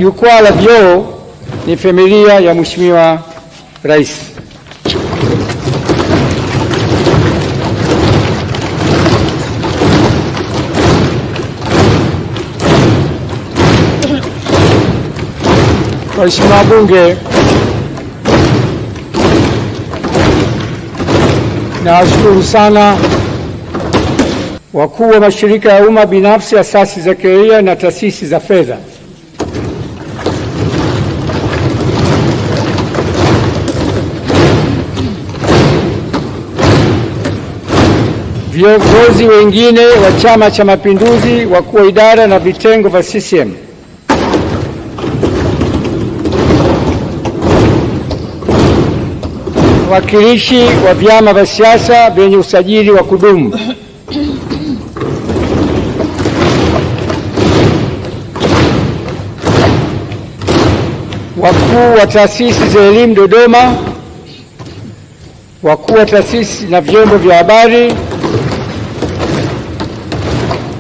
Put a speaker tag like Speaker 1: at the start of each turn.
Speaker 1: Jukwaa la Vyoo ni familia ya Mheshimiwa Rais. Waheshimiwa wabunge, nawashukuru sana wakuu wa mashirika ya umma binafsi, asasi za kiraia na taasisi za fedha. Viongozi wengine wa Chama cha Mapinduzi, wakuu wa idara na vitengo vya CCM, wawakilishi wa vyama vya siasa vyenye usajili wa kudumu, wakuu wa taasisi za elimu Dodoma, wakuu wa taasisi na vyombo vya habari,